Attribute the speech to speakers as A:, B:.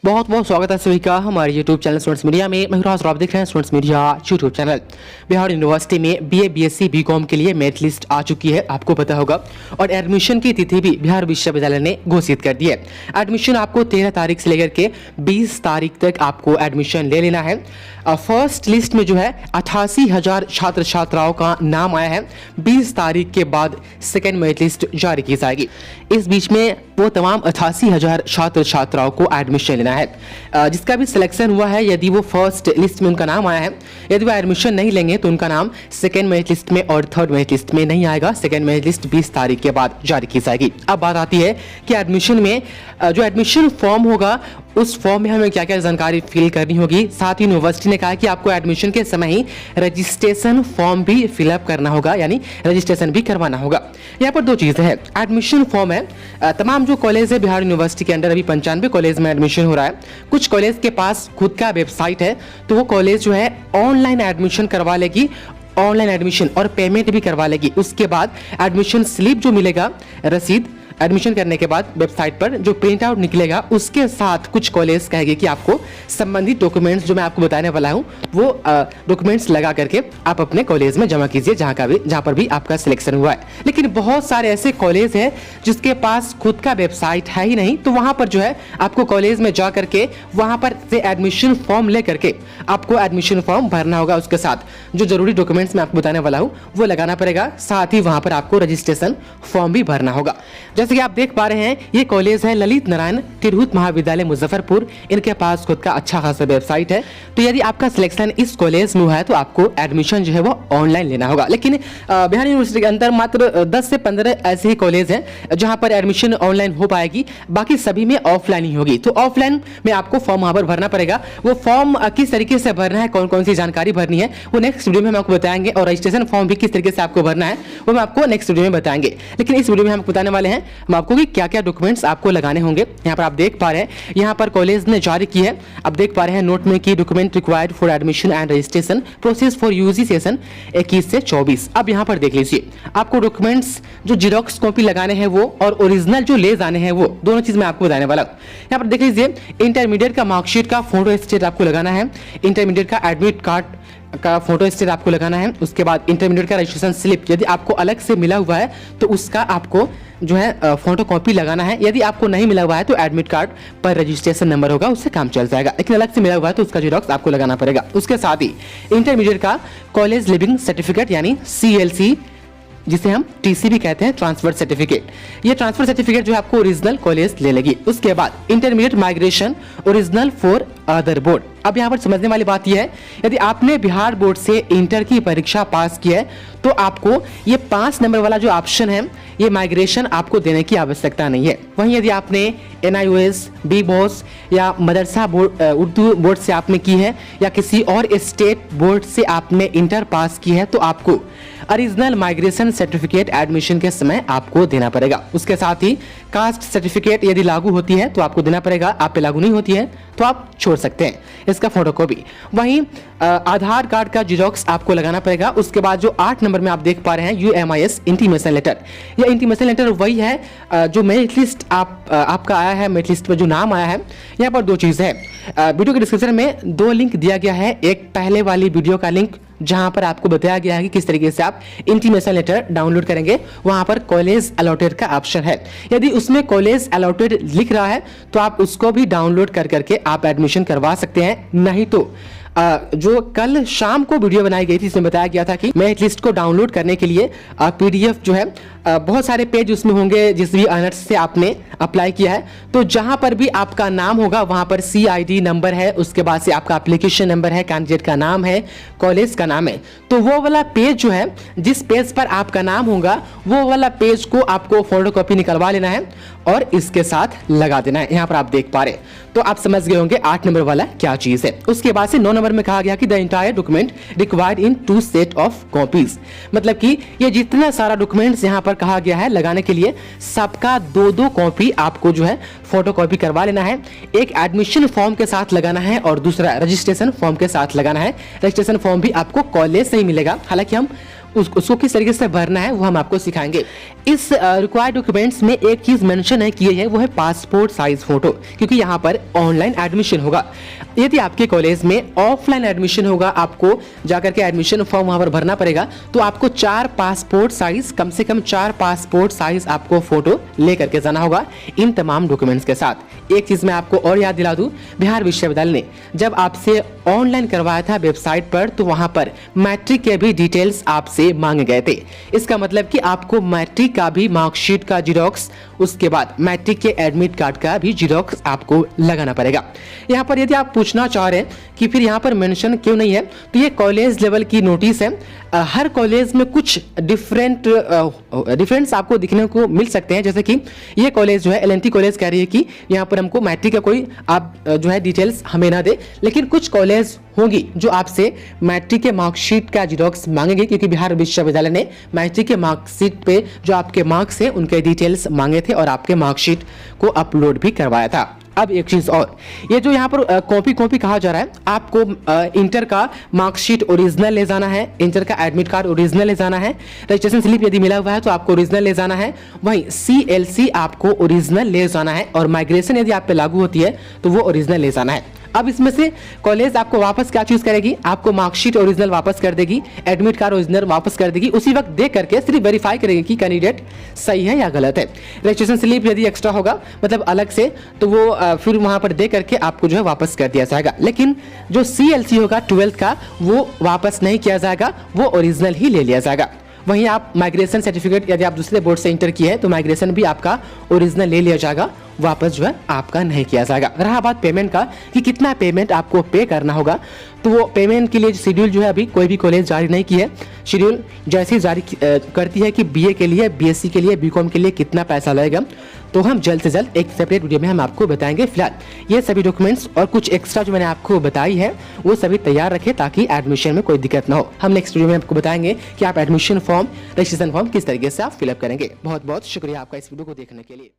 A: बहुत बहुत स्वागत है सभी का हमारे यूट्यूब चैनल स्टूडेंट्स मीडिया में। मैं राज, आप देख रहे हैं students media YouTube channel. Bihar university में बीए बीएससी बीकॉम के लिए मेरिट लिस्ट आ चुकी है, आपको पता होगा। और एडमिशन की तिथि भी बिहार विश्वविद्यालय ने घोषित कर दी है। एडमिशन आपको 13 तारीख से लेकर के 20 तारीख तक आपको एडमिशन ले लेना है। फर्स्ट लिस्ट में जो है 88,000 छात्र छात्राओं का नाम आया है। 20 तारीख के बाद सेकेंड मेरिट लिस्ट जारी की जाएगी। इस बीच में वो तमाम 88,000 छात्र छात्राओं को एडमिशन लेना है। जिसका भी सिलेक्शन हुआ है, यदि वो फर्स्ट लिस्ट में उनका नाम आया है, यदि वो एडमिशन नहीं लेंगे तो उनका नाम सेकेंड मेरिट लिस्ट में और थर्ड मेरिट लिस्ट में नहीं आएगा। सेकेंड मेरिट लिस्ट 20 तारीख के बाद जारी की जाएगी। अब बात आती है कि एडमिशन में जो एडमिशन फॉर्म होगा उस फॉर्म में हमें क्या क्या जानकारी फिल करनी होगी। साथ ही यूनिवर्सिटी ने कहा कि आपको एडमिशन के समय ही रजिस्ट्रेशन फॉर्म भी फिलअप करना होगा, यानी रजिस्ट्रेशन भी करवाना होगा। यहाँ पर दो चीजें हैं। एडमिशन फॉर्म है, तमाम जो कॉलेज है बिहार यूनिवर्सिटी के अंदर अभी 95 कॉलेज में एडमिशन हो रहा है। कुछ कॉलेज के पास खुद का वेबसाइट है, तो वो कॉलेज जो है ऑनलाइन एडमिशन करवा लेगी, ऑनलाइन एडमिशन और पेमेंट भी करवा लेगी। उसके बाद एडमिशन स्लिप जो मिलेगा, रसीद एडमिशन करने के बाद वेबसाइट पर जो प्रिंट आउट निकलेगा, उसके साथ कुछ कॉलेज कहेंगे कि आपको संबंधित डॉक्यूमेंट्स जो मैं आपको बताने वाला हूं वो डॉक्यूमेंट्स लगा करके आप अपने कॉलेज में जमा कीजिए, जहां पर भी आपका सिलेक्शन हुआ है। लेकिन बहुत सारे ऐसे कॉलेज हैं जिसके पास खुद का वेबसाइट है ही नहीं, तो वहां पर जो है आपको कॉलेज में जा करके वहां पर से एडमिशन फॉर्म ले करके आपको एडमिशन फॉर्म भरना होगा। उसके साथ जो जरूरी डॉक्यूमेंट्स मैं आपको बताने वाला हूं वो लगाना पड़ेगा। साथ ही वहां पर आपको रजिस्ट्रेशन फॉर्म भी भरना होगा। जैसे कि आप देख पा रहे हैं, ये कॉलेज है ललित नारायण तिरहुत महाविद्यालय मुजफ्फरपुर। इनके पास खुद का अच्छा खासा वेबसाइट है। तो यदि आपका सिलेक्शन इस कॉलेज में हुआ है तो आपको एडमिशन जो है वो ऑनलाइन लेना होगा। लेकिन बिहार यूनिवर्सिटी के अंदर मात्र 10 से 15 ऐसे ही कॉलेज हैं जहां पर एडमिशन ऑनलाइन हो पाएगी, बाकी सभी में ऑफलाइन ही होगी। तो ऑफलाइन में आपको फॉर्म वहां पर भरना पड़ेगा। वो फॉर्म किस तरीके से भरना है, कौन कौन सी जानकारी भरनी है, वो नेक्स्ट वीडियो में हम आपको बताएंगे। और रजिस्ट्रेशन फॉर्म भी किस तरीके से आपको भरना है वो मैं आपको नेक्स्ट वीडियो में बताएंगे। लेकिन इस वीडियो में हम बताने वाले हैं आपको कि क्या क्या डॉक्यूमेंट्स आपको लगाने होंगे। यहाँ पर आप देख पा रहे हैं, यहाँ पर कॉलेज ने जारी की है, आप देख पा रहे हैं नोट में कि document required for admission and registration process for UG session 21 से 24। अब यहाँ पर देख लीजिए, आपको डॉक्यूमेंट्स जो जीरोक्स कॉपी लगाने हैं वो और ओरिजिनल जो ले जाने हैं वो दोनों चीज मैं आपको बताने वाला हूँ। यहाँ पर देख लीजिए, इंटरमीडिएट का मार्कशीट का फोटो स्टेट आपको लगाना है, इंटरमीडिएट का एडमिट कार्ड का फोटो स्टेट आपको लगाना है। उसके बाद इंटरमीडिएट का रजिस्ट्रेशन स्लिप यदि आपको अलग से मिला हुआ है तो उसका आपको जो है फोटो कॉपी लगाना है। यदि आपको नहीं मिला हुआ है तो एडमिट कार्ड पर रजिस्ट्रेशन नंबर होगा, उससे काम चल जाएगा। लेकिन अलग से मिला हुआ है तो उसका जीरोक्स आपको लगाना पड़ेगा। उसके साथ ही इंटरमीडिएट का कॉलेज लिविंग सर्टिफिकेट यानी CLC, जिसे हम TC भी कहते हैं, ट्रांसफर सर्टिफिकेट। ये ट्रांसफर सर्टिफिकेट जो है आपको ओरिजिनल कॉलेज ले लेगी। उसके बाद intermediate migration original for other board. अब यहाँ पर समझने वाली बात यह है, यदि आपने बिहार बोर्ड से इंटर की परीक्षा पास की है तो आपको ये 5 नंबर वाला जो ऑप्शन है, ये माइग्रेशन आपको देने की आवश्यकता नहीं है। वहीं यदि आपने NIOS, BBOS या मदरसा बोर्ड उर्दू बोर्ड से आपने की है या किसी और स्टेट बोर्ड से आपने इंटर पास की है तो आपको ओरिजिनल माइग्रेशन सर्टिफिकेट एडमिशन के समय आपको देना पड़ेगा। उसके साथ ही कास्ट सर्टिफिकेट यदि लागू होती है तो आपको देना पड़ेगा, आप पे लागू नहीं होती है तो आप छोड़ सकते हैं इसका फोटोकॉपी। वहीं आधार कार्ड का जीरोक्स आपको लगाना पड़ेगा। उसके बाद जो 8 नंबर में आप देख पा रहे हैं UMIS इंटीमेशन लेटर, यह इंटीमेशन लेटर वही है जो मेरिट लिस्ट आपका आया है, मेरिट लिस्ट में जो नाम आया है। यहाँ पर दो चीज़ है, वीडियो के डिस्क्रिप्शन में 2 लिंक दिया गया है। एक पहले वाली वीडियो का लिंक जहां पर आपको बताया गया है कि किस तरीके से आप इंटीमेशन लेटर डाउनलोड करेंगे, वहां पर कॉलेज अलॉटेड का ऑप्शन है। यदि उसमें कॉलेज अलॉटेड लिख रहा है तो आप उसको भी डाउनलोड कर करके आप एडमिशन करवा सकते हैं। नहीं तो जो कल शाम को वीडियो बनाई गई थी इसमें बताया गया था कि मेरिट लिस्ट को डाउनलोड करने के लिए PDF जो है बहुत सारे पेज उसमें होंगे जिस भी ऑनर्स से आपने अप्लाई किया है। तो जहां पर भी आपका नाम होगा वहां पर CID नंबर है, उसके बाद से आपका एप्लीकेशन नंबर है, कैंडिडेट का नाम है, कॉलेज का नाम है। तो वो वाला पेज जो है, जिस पेज पर आपका नाम होगा वो वाला पेज को आपको फोटोकॉपी निकलवा लेना है और इसके साथ लगा देना है। यहाँ पर आप देख पा रहे, तो आप समझ गए होंगे 8 नंबर वाला क्या चीज है। उसके बाद से 9 नंबर में कहा गया कि the entire document required in 2 set of copies, मतलब कि ये जितना सारा डॉक्यूमेंट्स यहाँ पर कहा गया है लगाने के लिए, सबका 2-2 कॉपी आपको जो है फोटोकॉपी करवा लेना है। एक एडमिशन फॉर्म के साथ लगाना है और दूसरा रजिस्ट्रेशन फॉर्म के साथ लगाना है। रजिस्ट्रेशन फॉर्म भी आपको कॉलेज से ही मिलेगा, हालांकि हम उसको किस तरीके से भरना है वो हम आपको सिखाएंगे। इस रिक्वायर्ड डॉक्यूमेंट्स में एक चीज मेंशन है की है वो है पासपोर्ट साइज फोटो, क्योंकि यहाँ पर ऑनलाइन एडमिशन होगा। यदि आपके कॉलेज में ऑफलाइन एडमिशन होगा, आपको जाकर के एडमिशन फॉर्म वहां पर भरना पड़ेगा, तो आपको 4 पासपोर्ट साइज, कम से कम 4 पासपोर्ट साइज आपको फोटो लेकर के जाना होगा इन तमाम डॉक्यूमेंट्स के साथ। एक चीज मैं आपको और याद दिला दूं, बिहार विश्वविद्यालय ने जब आपसे ऑनलाइन करवाया था वेबसाइट पर, तो वहां पर मैट्रिक के भी डिटेल्स आपसे मांगे गए थे। इसका मतलब कि आपको मैट्रिक का भी मार्कशीट का जीरोक्स, उसके बाद मैट्रिक के एडमिट कार्ड का भी जीरोक्स आपको लगाना पड़ेगा। यहाँ पर यदि आप पूछना चाह रहे हैं कि फिर यहाँ पर मेंशन क्यों नहीं है, तो ये कॉलेज लेवल की नोटिस है। हर कॉलेज में कुछ डिफरेंस आपको दिखने को मिल सकते हैं। जैसे कि ये कॉलेज जो है एलएनटी कॉलेज कह रही है कि यहाँ पर हमको मैट्रिक का कोई आप जो है डिटेल्स हमें ना दे, लेकिन कुछ कॉलेज होंगी जो आपसे मैट्रिक के मार्कशीट का जीरोक्स मांगेंगे, क्योंकि बिहार विश्वविद्यालय ने मैट्रिक के मार्कशीट पे जो आपके मार्क्स हैं उनके डिटेल्स मांगे थे और आपके मार्कशीट को अपलोड भी करवाया था। अब एक चीज और, ये जो यहाँ पर कॉपी कहा जा रहा है, आपको इंटर का मार्कशीट ओरिजिनल ले जाना है, इंटर का एडमिट कार्ड ओरिजिनल ले जाना है, रजिस्ट्रेशन स्लिप यदि मिला हुआ है तो आपको ओरिजिनल ले जाना है, वहीं CLC आपको ओरिजिनल ले जाना है, और माइग्रेशन यदि आप पे लागू होती है तो वो ओरिजिनल ले जाना है। अब इसमें से कॉलेज आपको वापस क्या चूज करेगी, आपको मार्कशीट ओरिजिनल वापस कर देगी, एडमिट कार्ड ओरिजिनल वापस कर देगी, उसी वक्त देख करके सिर्फ वेरीफाई करेगी कि कैंडिडेट सही है या गलत है। रजिस्ट्रेशन स्लिप यदि एक्स्ट्रा होगा, मतलब अलग से, तो वो फिर वहां पर दे करके आपको जो है वापस कर दिया जाएगा। लेकिन जो CLC होगा 12th का, वो वापस नहीं किया जाएगा, वो ओरिजिनल ही ले लिया जाएगा। वहीं आप माइग्रेशन सर्टिफिकेट यदि आप दूसरे बोर्ड से इंटर किए हैं तो माइग्रेशन भी आपका ओरिजिनल ले लिया जाएगा, वापस जो है आपका नहीं किया जाएगा। रहा बात पेमेंट का कि कितना पेमेंट आपको पे करना होगा, तो वो पेमेंट के लिए शेड्यूल जो है अभी कोई भी कॉलेज जारी नहीं की है। शेड्यूल जैसे ही जारी करती है कि BA के लिए, BSc के लिए, BCom के लिए कितना पैसा लगेगा, तो हम जल्द से जल्द एक सेपरेट वीडियो में हम आपको बताएंगे। फिलहाल ये सभी डॉक्यूमेंट्स और कुछ एक्स्ट्रा जो मैंने आपको बताई है वो सभी तैयार रखें ताकि एडमिशन में कोई दिक्कत ना हो। हम नेक्स्ट वीडियो में आपको बताएंगे कि आप एडमिशन फॉर्म, रजिस्ट्रेशन फॉर्म किस तरीके से आप फिलअप करेंगे। बहुत बहुत शुक्रिया आपका इस वीडियो को देखने के लिए।